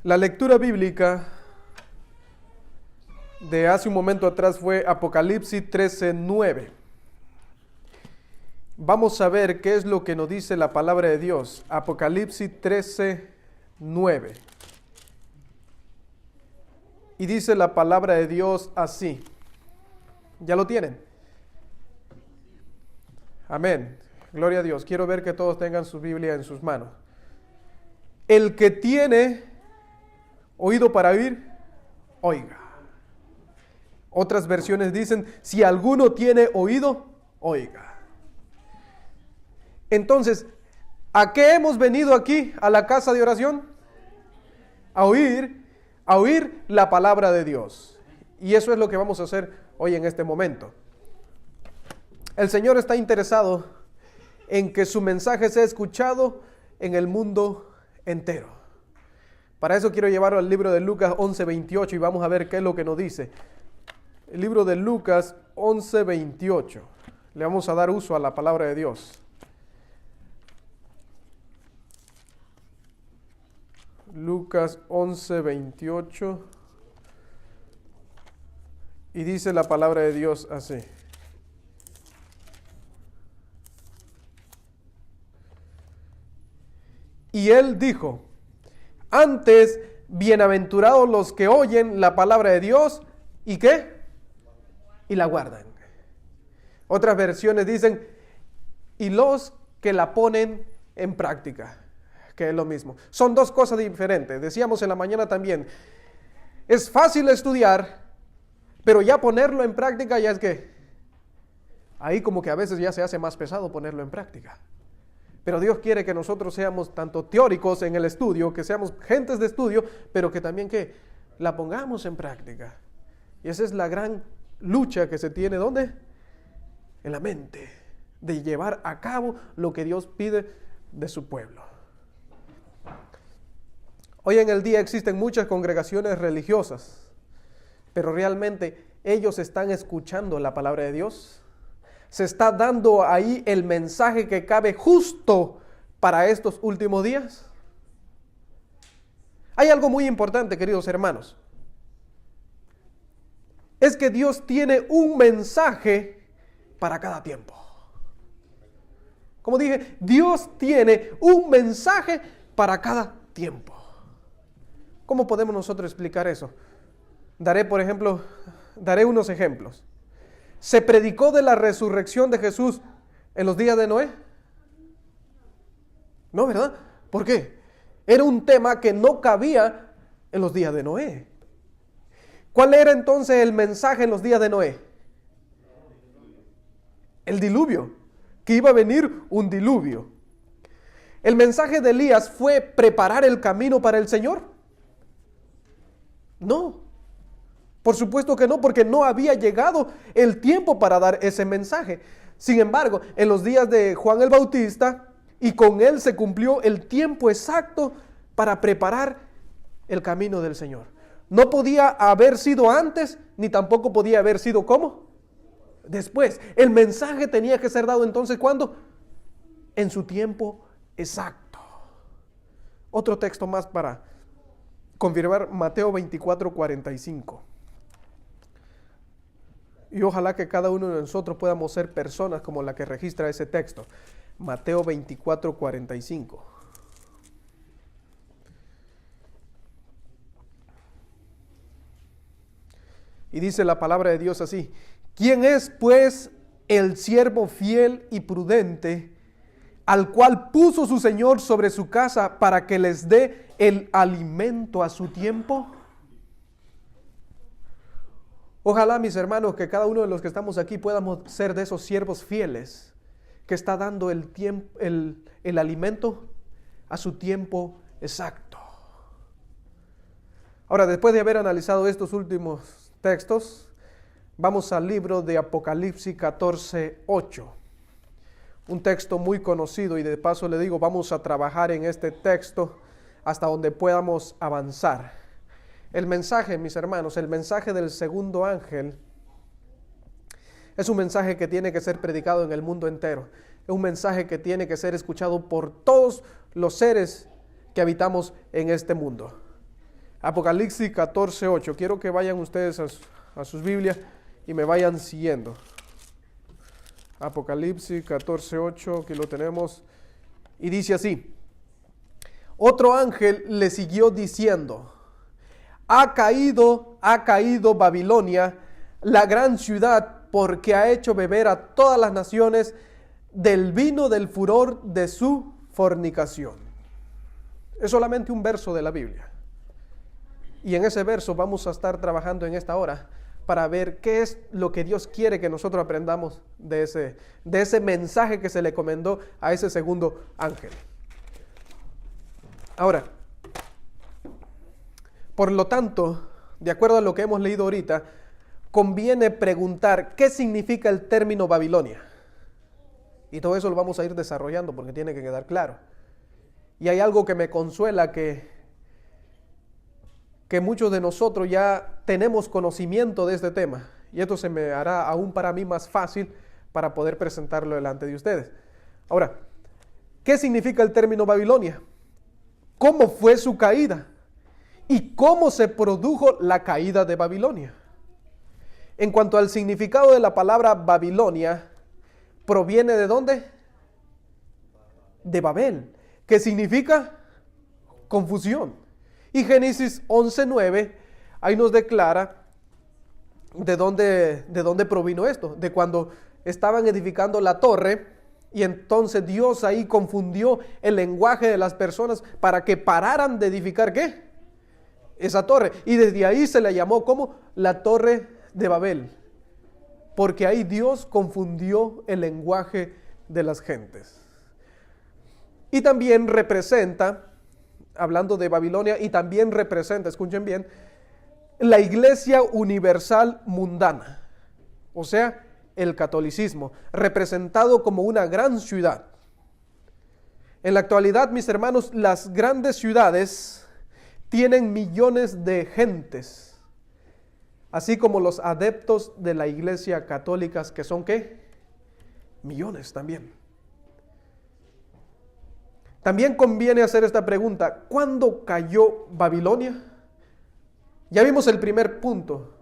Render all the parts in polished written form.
La lectura bíblica de hace un momento atrás fue Apocalipsis 13:9. Vamos a ver qué es lo que nos dice la palabra de Dios. Apocalipsis 13:9. Y dice la palabra de Dios así. ¿Ya lo tienen? Amén. Gloria a Dios. Quiero ver que todos tengan su Biblia en sus manos. El que tiene oído para oír, oiga. Otras versiones dicen, si alguno tiene oído, oiga. Entonces, ¿a qué hemos venido aquí a la casa de oración? A oír la palabra de Dios. Y eso es lo que vamos a hacer hoy en este momento. El Señor está interesado en que su mensaje sea escuchado en el mundo entero. Para eso quiero llevarlo al libro de Lucas 11:28 y vamos a ver qué es lo que nos dice. El libro de Lucas 11:28. Le vamos a dar uso a la palabra de Dios. Lucas 11:28. Y dice la palabra de Dios así. Y él dijo, antes, bienaventurados los que oyen la palabra de Dios, ¿y qué? Y la guardan. Otras versiones dicen, y los que la ponen en práctica, que es lo mismo. Son dos cosas diferentes. Decíamos en la mañana también, es fácil estudiar, pero ya ponerlo en práctica ya es que, ahí como que a veces ya se hace más pesado ponerlo en práctica. Pero Dios quiere que nosotros seamos tanto teóricos en el estudio, que seamos gentes de estudio, pero que también que la pongamos en práctica. Y esa es la gran lucha que se tiene, ¿dónde? En la mente, de llevar a cabo lo que Dios pide de su pueblo. Hoy en el día existen muchas congregaciones religiosas, pero realmente ellos están escuchando la palabra de Dios. Se está dando ahí el mensaje que cabe justo para estos últimos días. Hay algo muy importante, queridos hermanos. Es que Dios tiene un mensaje para cada tiempo. Como dije, Dios tiene un mensaje para cada tiempo. ¿Cómo podemos nosotros explicar eso? Daré unos ejemplos. ¿Se predicó de la resurrección de Jesús en los días de Noé? No, ¿verdad? ¿Por qué? Era un tema que no cabía en los días de Noé. ¿Cuál era entonces el mensaje en los días de Noé? El diluvio, que iba a venir un diluvio. ¿El mensaje de Elías fue preparar el camino para el Señor? No. Por supuesto que no, porque no había llegado el tiempo para dar ese mensaje. Sin embargo, en los días de Juan el Bautista, y con él se cumplió el tiempo exacto para preparar el camino del Señor. No podía haber sido antes, ni tampoco podía haber sido ¿cómo? Después. El mensaje tenía que ser dado entonces, ¿cuándo? En su tiempo exacto. Otro texto más para confirmar, Mateo 24:45. Y ojalá que cada uno de nosotros podamos ser personas como la que registra ese texto. Mateo 24:45. Y dice la palabra de Dios así. ¿Quién es pues el siervo fiel y prudente, al cual puso su Señor sobre su casa para que les dé el alimento a su tiempo? Ojalá, mis hermanos, que cada uno de los que estamos aquí podamos ser de esos siervos fieles que está dando el alimento a su tiempo exacto. Ahora, después de haber analizado estos últimos textos, vamos al libro de Apocalipsis 14:8. Un texto muy conocido y de paso le digo, vamos a trabajar en este texto hasta donde podamos avanzar. El mensaje, mis hermanos, el mensaje del segundo ángel es un mensaje que tiene que ser predicado en el mundo entero. Es un mensaje que tiene que ser escuchado por todos los seres que habitamos en este mundo. Apocalipsis 14:8. Quiero que vayan ustedes a sus Biblias y me vayan siguiendo. Apocalipsis 14:8, aquí lo tenemos. Y dice así: otro ángel le siguió diciendo: ha caído Babilonia, la gran ciudad, porque ha hecho beber a todas las naciones del vino del furor de su fornicación. Es solamente un verso de la Biblia. Y en ese verso vamos a estar trabajando en esta hora para ver qué es lo que Dios quiere que nosotros aprendamos de ese mensaje que se le encomendó a ese segundo ángel. Ahora, por lo tanto, de acuerdo a lo que hemos leído ahorita, conviene preguntar qué significa el término Babilonia. Y todo eso lo vamos a ir desarrollando porque tiene que quedar claro. Y hay algo que me consuela, que muchos de nosotros ya tenemos conocimiento de este tema. Y esto se me hará aún para mí más fácil para poder presentarlo delante de ustedes. Ahora, ¿qué significa el término Babilonia? ¿Cómo fue su caída? ¿Y cómo se produjo la caída de Babilonia? En cuanto al significado de la palabra Babilonia, ¿proviene de dónde? De Babel, que significa confusión. Y Génesis 11:9, ahí nos declara de dónde provino esto, de cuando estaban edificando la torre, y entonces Dios ahí confundió el lenguaje de las personas para que pararan de edificar, ¿qué? Esa torre. Y desde ahí se le llamó como la Torre de Babel, porque ahí Dios confundió el lenguaje de las gentes. Y también representa, hablando de Babilonia, y también representa, escuchen bien, la iglesia universal mundana, o sea, el catolicismo, representado como una gran ciudad. En la actualidad, mis hermanos, las grandes ciudades tienen millones de gentes, así como los adeptos de la iglesia católica, que son ¿qué? Millones también. También conviene hacer esta pregunta: ¿cuándo cayó Babilonia? Ya vimos el primer punto,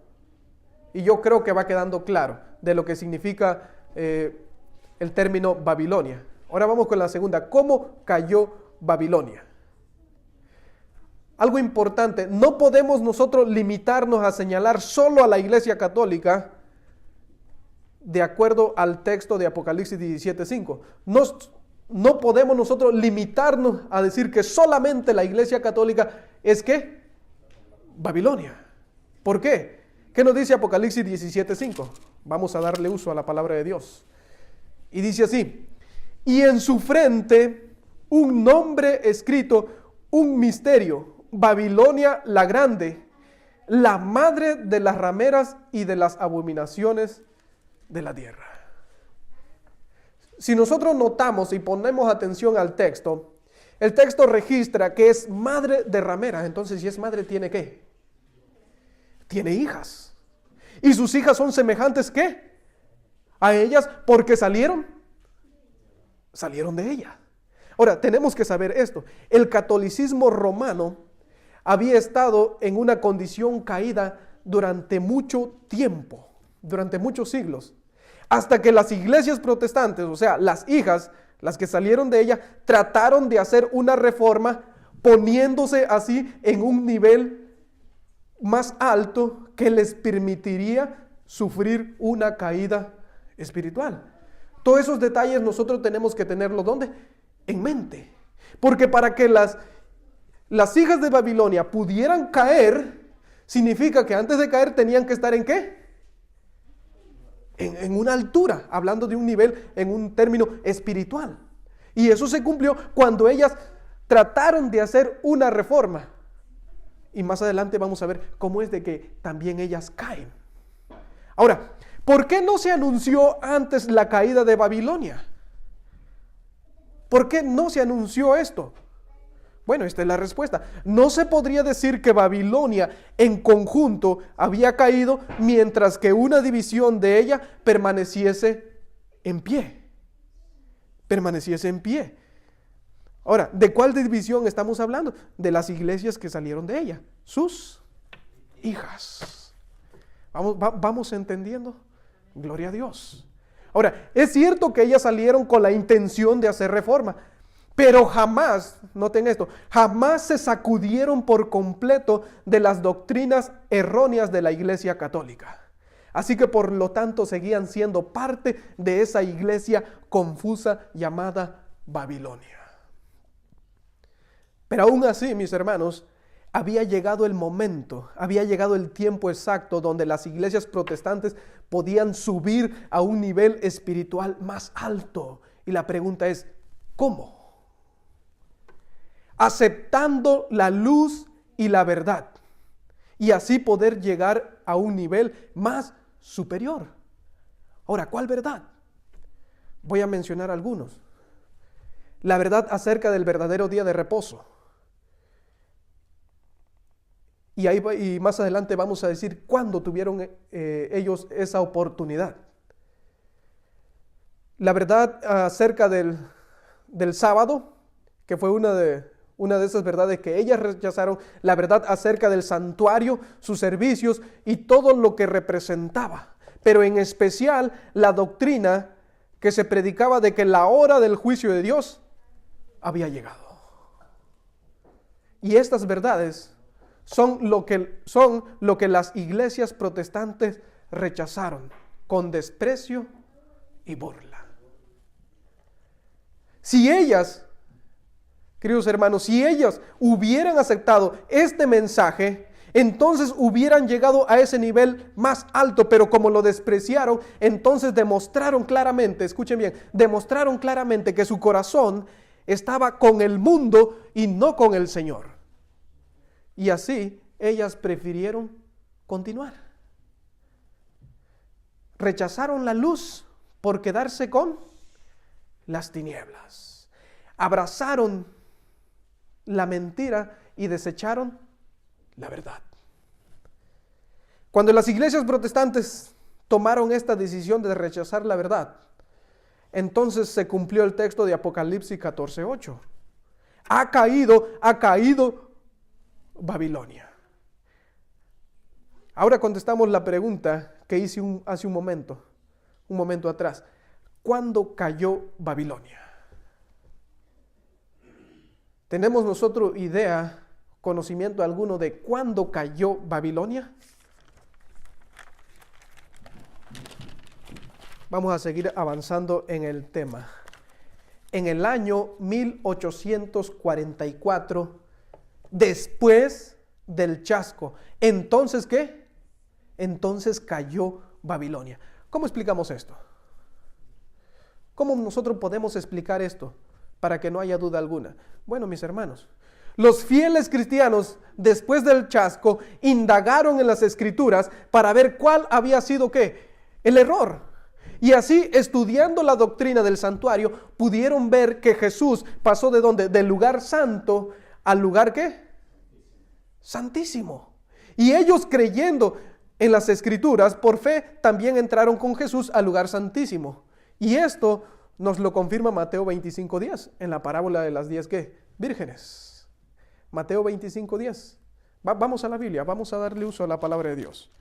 y yo creo que va quedando claro de lo que significa el término Babilonia. Ahora vamos con la segunda: ¿cómo cayó Babilonia? Algo importante, no podemos nosotros limitarnos a señalar solo a la iglesia católica de acuerdo al texto de Apocalipsis 17:5. No podemos nosotros limitarnos a decir que solamente la iglesia católica es ¿qué? Babilonia. ¿Por qué? ¿Qué nos dice Apocalipsis 17:5? Vamos a darle uso a la palabra de Dios. Y dice así: y en su frente un nombre escrito, un misterio, Babilonia la grande, la madre de las rameras y de las abominaciones de la tierra. Si nosotros notamos y ponemos atención al texto, el texto registra que es madre de rameras. Entonces, si es madre, ¿tiene qué? Tiene hijas. Y sus hijas son semejantes, ¿qué? A ellas, porque salieron de ella. Ahora, tenemos que saber esto. El catolicismo romano había estado en una condición caída durante mucho tiempo, durante muchos siglos, hasta que las iglesias protestantes, o sea, las hijas, las que salieron de ella, trataron de hacer una reforma poniéndose así en un nivel más alto que les permitiría sufrir una caída espiritual. Todos esos detalles nosotros tenemos que tenerlos ¿dónde? En mente. Porque para que las hijas de Babilonia pudieran caer, significa que antes de caer tenían que estar ¿en qué? En una altura, hablando de un nivel, en un término espiritual. Y eso se cumplió cuando ellas trataron de hacer una reforma. Y más adelante vamos a ver cómo es de que también ellas caen. Ahora, ¿por qué no se anunció antes la caída de Babilonia? ¿Por qué no se anunció esto? Bueno, esta es la respuesta. No se podría decir que Babilonia en conjunto había caído mientras que una división de ella permaneciese en pie. Ahora, ¿de cuál división estamos hablando? De las iglesias que salieron de ella, sus hijas. ¿Vamos entendiendo? Gloria a Dios. Ahora, es cierto que ellas salieron con la intención de hacer reforma, pero jamás, noten esto, jamás se sacudieron por completo de las doctrinas erróneas de la Iglesia Católica. Así que por lo tanto seguían siendo parte de esa iglesia confusa llamada Babilonia. Pero aún así, mis hermanos, había llegado el momento, había llegado el tiempo exacto donde las iglesias protestantes podían subir a un nivel espiritual más alto. Y la pregunta es, ¿cómo? Aceptando la luz y la verdad, y así poder llegar a un nivel más superior. Ahora, ¿cuál verdad? Voy a mencionar algunos. La verdad acerca del verdadero día de reposo. Y más adelante vamos a decir cuándo tuvieron ellos esa oportunidad. La verdad acerca del sábado, que fue una de esas verdades que ellas rechazaron. La verdad acerca del santuario, sus servicios y todo lo que representaba. Pero en especial la doctrina que se predicaba de que la hora del juicio de Dios había llegado. Y estas verdades son lo que las iglesias protestantes rechazaron con desprecio y burla. Si ellas, queridos hermanos, si ellas hubieran aceptado este mensaje, entonces hubieran llegado a ese nivel más alto, pero como lo despreciaron, entonces demostraron claramente, escuchen bien, demostraron claramente que su corazón estaba con el mundo y no con el Señor. Y así ellas prefirieron continuar. Rechazaron la luz por quedarse con las tinieblas. Abrazaron la mentira y desecharon la verdad. Cuando las iglesias protestantes tomaron esta decisión de rechazar la verdad, entonces se cumplió el texto de Apocalipsis 14:8. Ha caído Babilonia. Ahora contestamos la pregunta que hice hace un momento atrás. ¿Cuándo cayó Babilonia? ¿Tenemos nosotros idea, conocimiento alguno de cuándo cayó Babilonia? Vamos a seguir avanzando en el tema. En el año 1844, después del chasco. Entonces, ¿qué? Entonces cayó Babilonia. ¿Cómo explicamos esto? ¿Cómo nosotros podemos explicar esto para que no haya duda alguna? Bueno, mis hermanos, los fieles cristianos, después del chasco, indagaron en las Escrituras para ver cuál había sido, ¿qué? El error. Y así, estudiando la doctrina del santuario, pudieron ver que Jesús pasó ¿de dónde? Del lugar santo al lugar, ¿qué? Santísimo. Y ellos, creyendo en las Escrituras, por fe, también entraron con Jesús al lugar santísimo. Y esto nos lo confirma Mateo 25:10, en la parábola de las 10, ¿qué? Vírgenes. Mateo 25:10. Vamos a la Biblia, vamos a darle uso a la palabra de Dios.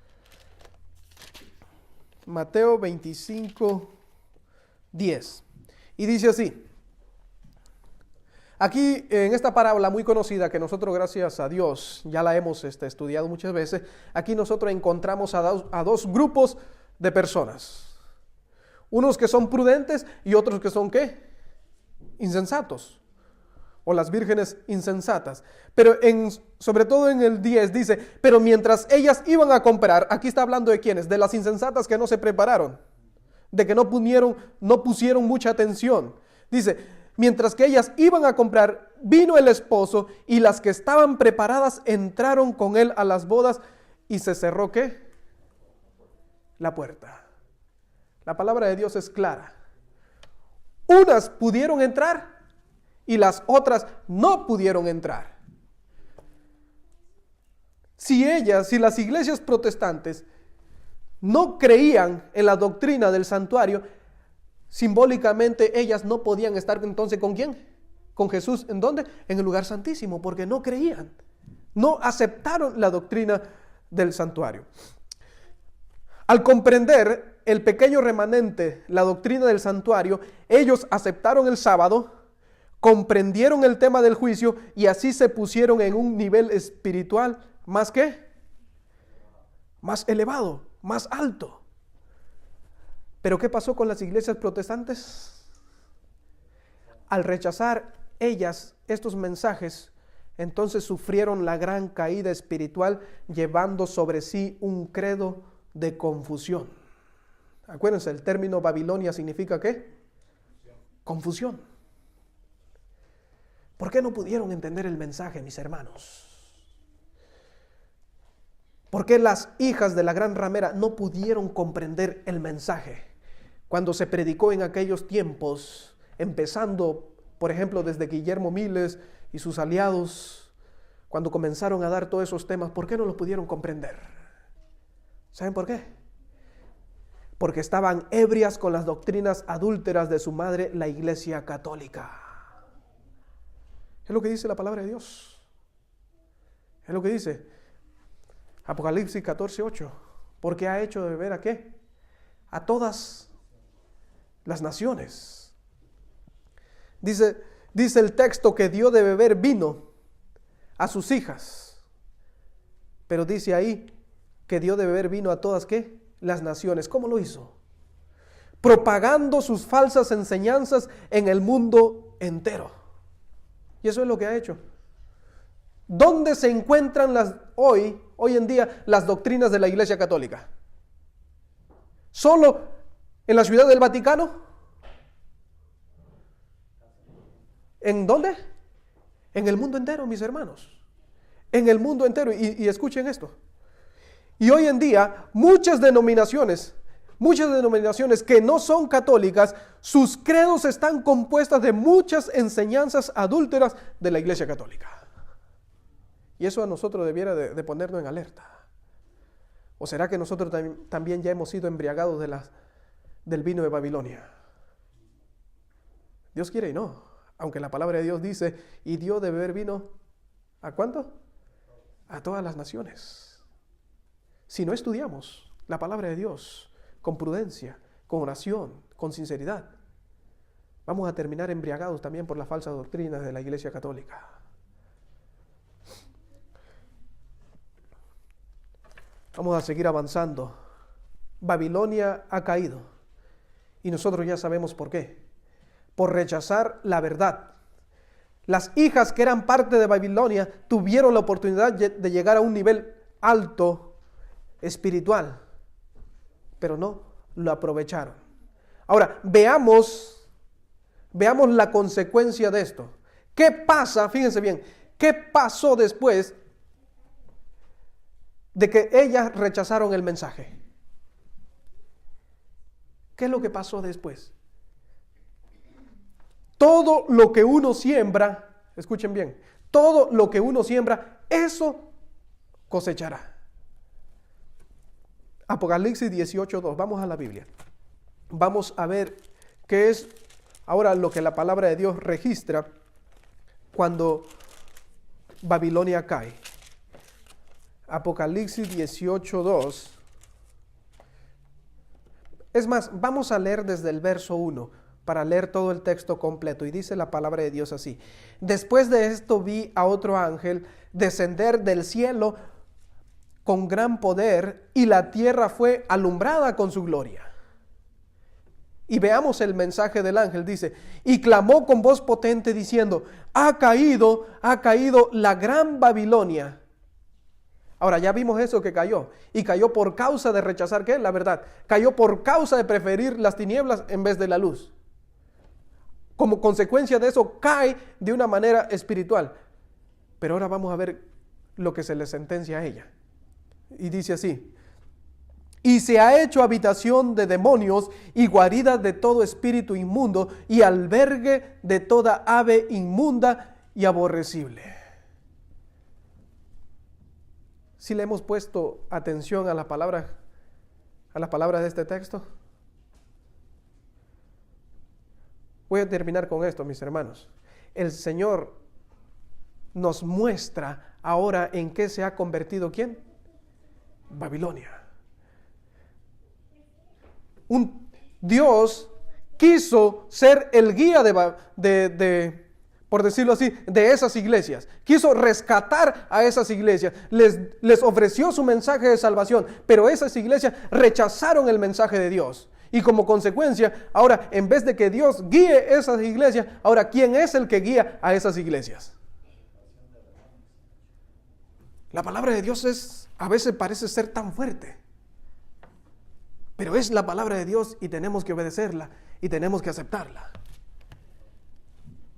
Mateo 25:10. Y dice así. Aquí en esta parábola muy conocida que nosotros, gracias a Dios, ya la hemos estudiado muchas veces, aquí nosotros encontramos a dos grupos de personas. Unos que son prudentes y otros que son, ¿qué? Insensatos. O las vírgenes insensatas. Pero sobre todo en el 10 dice, pero mientras ellas iban a comprar, aquí está hablando de quiénes, de las insensatas que no se prepararon, de que no pusieron mucha atención. Dice, mientras que ellas iban a comprar, vino el esposo y las que estaban preparadas entraron con él a las bodas y se cerró, ¿qué? La puerta. La palabra de Dios es clara. Unas pudieron entrar y las otras no pudieron entrar. Si las iglesias protestantes no creían en la doctrina del santuario, simbólicamente ellas no podían estar entonces ¿con quién? con Jesús. ¿En dónde? En el lugar santísimo, porque no creían. No aceptaron la doctrina del santuario. Al comprender el pequeño remanente, la doctrina del santuario, ellos aceptaron el sábado, comprendieron el tema del juicio y así se pusieron en un nivel espiritual más que más elevado, más alto. Pero ¿qué pasó con las iglesias protestantes? Al rechazar ellas estos mensajes, entonces sufrieron la gran caída espiritual, llevando sobre sí un credo de confusión. Acuérdense, el término Babilonia significa ¿qué? Confusión. ¿Por qué no pudieron entender el mensaje, mis hermanos? ¿Por qué las hijas de la gran ramera no pudieron comprender el mensaje? Cuando se predicó en aquellos tiempos, empezando, por ejemplo, desde Guillermo Miles y sus aliados, cuando comenzaron a dar todos esos temas, ¿por qué no los pudieron comprender? ¿Saben por qué? Porque estaban ebrias con las doctrinas adúlteras de su madre, la Iglesia Católica. Es lo que dice la palabra de Dios. Es lo que dice Apocalipsis 14:8. Porque ha hecho de beber ¿a qué? A todas las naciones. Dice el texto que dio de beber vino a sus hijas. Pero dice ahí que dio de beber vino a todas ¿qué? Las naciones. ¿Cómo lo hizo? Propagando sus falsas enseñanzas en el mundo entero. Y eso es lo que ha hecho. ¿Dónde se encuentran hoy en día las doctrinas de la Iglesia Católica? ¿Solo en la Ciudad del Vaticano? ¿En dónde? En el mundo entero, mis hermanos. En el mundo entero. Y escuchen esto. Y hoy en día muchas denominaciones que no son católicas, sus credos están compuestas de muchas enseñanzas adúlteras de la Iglesia Católica. Y eso a nosotros debiera de ponernos en alerta. ¿O será que nosotros también ya hemos sido embriagados del vino de Babilonia? Dios quiere y no. Aunque la palabra de Dios dice, y dio de beber vino, ¿a cuánto? A todas las naciones. Si no estudiamos la palabra de Dios con prudencia, con oración, con sinceridad, vamos a terminar embriagados también por las falsas doctrinas de la Iglesia Católica. Vamos a seguir avanzando. Babilonia ha caído y nosotros ya sabemos por qué. Por rechazar la verdad. Las hijas que eran parte de Babilonia tuvieron la oportunidad de llegar a un nivel alto espiritual, pero no lo aprovecharon. Ahora, veamos la consecuencia de esto. ¿Qué pasa? Fíjense bien, ¿qué pasó después de que ellas rechazaron el mensaje? ¿Qué es lo que pasó después? Todo lo que uno siembra, escuchen bien, todo lo que uno siembra, eso cosechará. Apocalipsis 18:2, vamos a la Biblia. Vamos a ver qué es ahora lo que la palabra de Dios registra cuando Babilonia cae. Apocalipsis 18:2. Es más, vamos a leer desde el verso 1 para leer todo el texto completo. Y dice la palabra de Dios así: después de esto vi a otro ángel descender del cielo con gran poder, y la tierra fue alumbrada con su gloria. Y veamos el mensaje del ángel, dice: y clamó con voz potente diciendo, ha caído la gran Babilonia. Ahora ya vimos eso que cayó, y cayó por causa de rechazar, ¿qué? La verdad. Cayó por causa de preferir las tinieblas en vez de la luz. Como consecuencia de eso cae de una manera espiritual. Pero ahora vamos a ver lo que se le sentencia a ella. Y dice así: y se ha hecho habitación de demonios y guarida de todo espíritu inmundo y albergue de toda ave inmunda y aborrecible. ¿Sí le hemos puesto atención a las palabras de este texto? Voy a terminar con esto, mis hermanos. el Señor nos muestra ahora en qué se ha convertido ¿quién? Babilonia. Dios quiso ser el guía por decirlo así, de esas iglesias. Quiso rescatar a esas iglesias. Les ofreció su mensaje de salvación, pero esas iglesias rechazaron el mensaje de Dios. Y como consecuencia, ahora en vez de que Dios guíe esas iglesias, ahora ¿quién es el que guía a esas iglesias? La palabra de Dios a veces parece ser tan fuerte, pero es la palabra de Dios y tenemos que obedecerla y tenemos que aceptarla.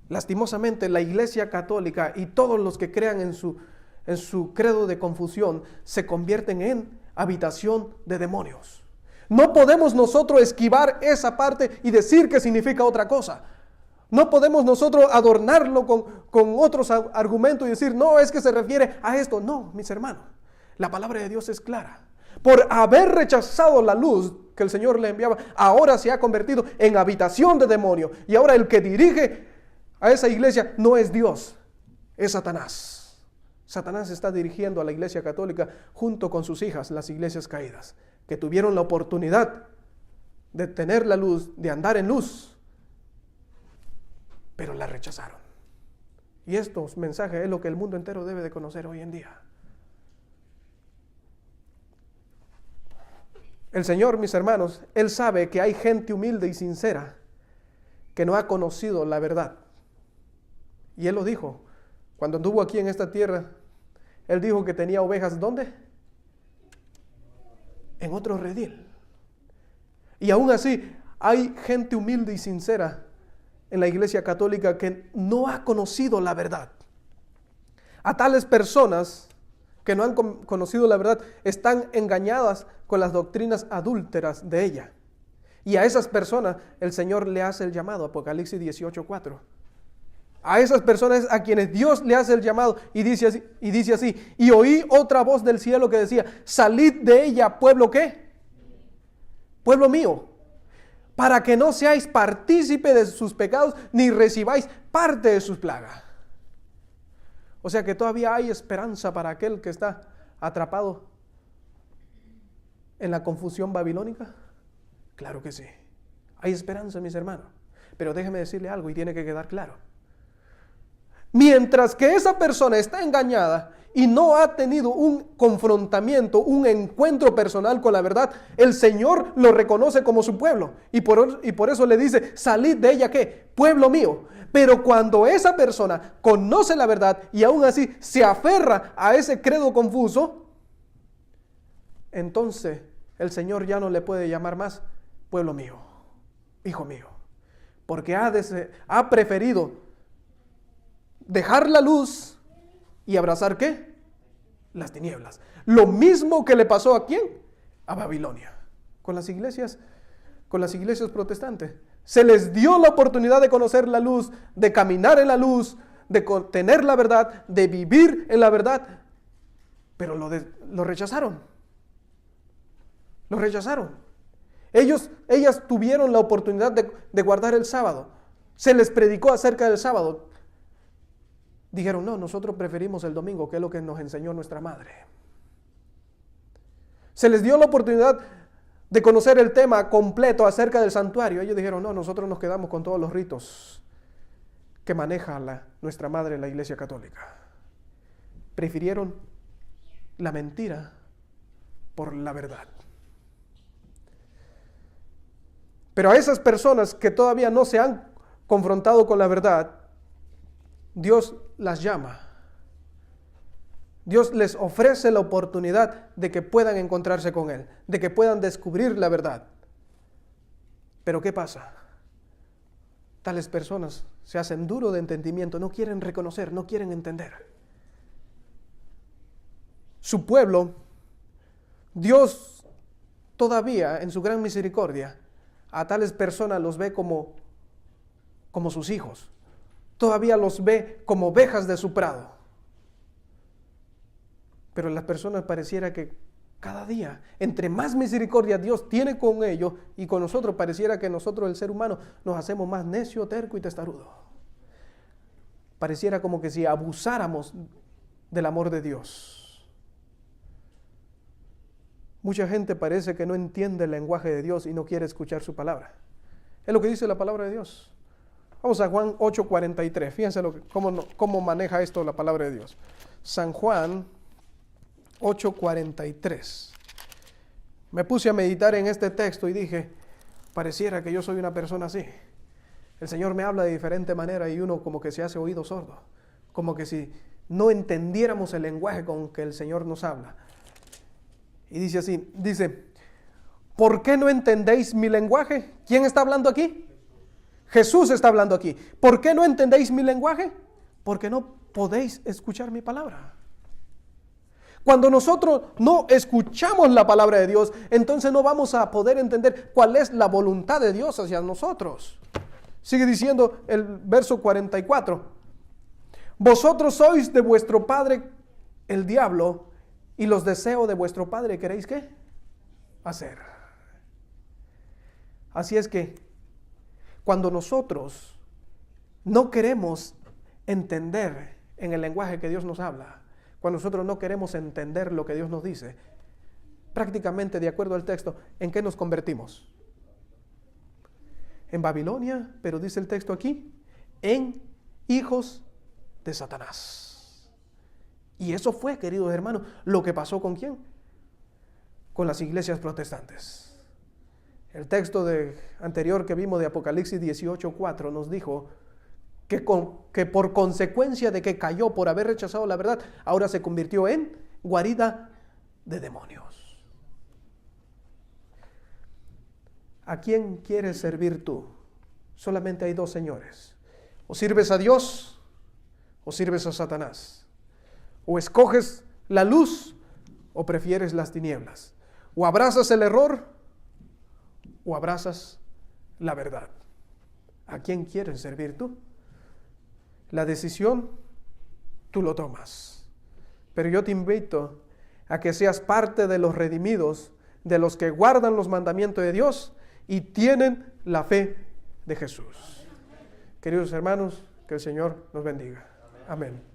Lastimosamente, la Iglesia Católica y todos los que crean en su credo de confusión se convierten en habitación de demonios. No podemos nosotros esquivar esa parte y decir que significa otra cosa. No podemos nosotros adornarlo con otros argumentos y decir, no, es que se refiere a esto. No, mis hermanos, la palabra de Dios es clara. Por haber rechazado la luz que el Señor le enviaba, ahora se ha convertido en habitación de demonios. Y ahora el que dirige a esa iglesia no es Dios, es Satanás. Satanás está dirigiendo a la Iglesia Católica junto con sus hijas, las iglesias caídas, que tuvieron la oportunidad de tener la luz, de andar en luz, pero la rechazaron. Y estos mensajes es lo que el mundo entero debe de conocer hoy en día. El Señor, mis hermanos, Él sabe que hay gente humilde y sincera que no ha conocido la verdad. Y Él lo dijo, cuando anduvo aquí en esta tierra, Él dijo que tenía ovejas, ¿dónde? En otro redil. Y aún así, hay gente humilde y sincera en la Iglesia Católica que no ha conocido la verdad. A tales personas que no han conocido la verdad están engañadas con las doctrinas adúlteras de ella. Y a esas personas el Señor le hace el llamado, Apocalipsis 18:4. A esas personas a quienes Dios le hace el llamado y dice así, y oí otra voz del cielo que decía, salid de ella, pueblo ¿qué? Pueblo mío, para que no seáis partícipe de sus pecados, ni recibáis parte de sus plagas. O sea que todavía hay esperanza para aquel que está atrapado en la confusión babilónica. Claro que sí, hay esperanza, mis hermanos. Pero déjeme decirle algo y tiene que quedar claro. Mientras que esa persona está engañada y no ha tenido un confrontamiento, un encuentro personal con la verdad, el Señor lo reconoce como su pueblo. Y por eso le dice, salid de ella, ¿qué? Pueblo mío. Pero cuando esa persona conoce la verdad y aún así se aferra a ese credo confuso, entonces el Señor ya no le puede llamar más pueblo mío, hijo mío. Porque ha preferido dejar la luz y abrazar ¿qué? Las tinieblas. Lo mismo que le pasó ¿a quién? A Babilonia. Con las iglesias protestantes. Se les dio la oportunidad de conocer la luz, de caminar en la luz, de tener la verdad, de vivir en la verdad, pero lo rechazaron. Lo rechazaron. Ellas tuvieron la oportunidad de guardar el sábado. Se les predicó acerca del sábado. Dijeron, no, nosotros preferimos el domingo, que es lo que nos enseñó nuestra madre. Se les dio la oportunidad de conocer el tema completo acerca del santuario. Ellos dijeron, no, nosotros nos quedamos con todos los ritos que maneja nuestra madre, la Iglesia Católica. Prefirieron la mentira por la verdad. Pero a esas personas que todavía no se han confrontado con la verdad, Dios las llama. Dios les ofrece la oportunidad de que puedan encontrarse con Él, de que puedan descubrir la verdad. Pero ¿qué pasa? Tales personas se hacen duros de entendimiento, no quieren reconocer, no quieren entender. Su pueblo, Dios todavía en su gran misericordia, a tales personas los ve como sus hijos. Todavía los ve como ovejas de su prado. Pero las personas pareciera que cada día, entre más misericordia Dios tiene con ellos y con nosotros, pareciera que nosotros, el ser humano, nos hacemos más necio, terco y testarudo. pareciera como que si abusáramos del amor de Dios. Mucha gente parece que no entiende el lenguaje de Dios y no quiere escuchar su palabra. Es lo que dice la palabra de Dios. Vamos a Juan 8:43. Fíjense cómo maneja esto la palabra de Dios. San Juan 8:43. Me puse a meditar en este texto y dije, pareciera que yo soy una persona así. El Señor me habla de diferente manera y uno como que se hace oído sordo. Como que si no entendiéramos el lenguaje con que el Señor nos habla. Y dice así, ¿por qué no entendéis mi lenguaje? ¿Quién está hablando aquí? Jesús está hablando aquí. ¿Por qué no entendéis mi lenguaje? Porque no podéis escuchar mi palabra. Cuando nosotros no escuchamos la palabra de Dios, entonces no vamos a poder entender cuál es la voluntad de Dios hacia nosotros. Sigue diciendo el verso 44. Vosotros sois de vuestro padre el diablo, y los deseos de vuestro padre queréis ¿qué? Hacer. Así es que cuando nosotros no queremos entender en el lenguaje que Dios nos habla, cuando nosotros no queremos entender lo que Dios nos dice, prácticamente de acuerdo al texto, ¿en qué nos convertimos? En Babilonia, pero dice el texto aquí, en hijos de Satanás. Y eso fue, queridos hermanos, lo que pasó ¿con quién? Con las iglesias protestantes. El texto anterior que vimos de Apocalipsis 18:4 nos dijo que por consecuencia de que cayó por haber rechazado la verdad, ahora se convirtió en guarida de demonios. ¿A quién quieres servir tú? Solamente hay dos señores. O sirves a Dios o sirves a Satanás. O escoges la luz o prefieres las tinieblas. O abrazas el error o abrazas la verdad. ¿A quién quieres servir tú? La decisión tú lo tomas. Pero yo te invito a que seas parte de los redimidos, de los que guardan los mandamientos de Dios y tienen la fe de Jesús. Queridos hermanos, que el Señor nos bendiga. Amén.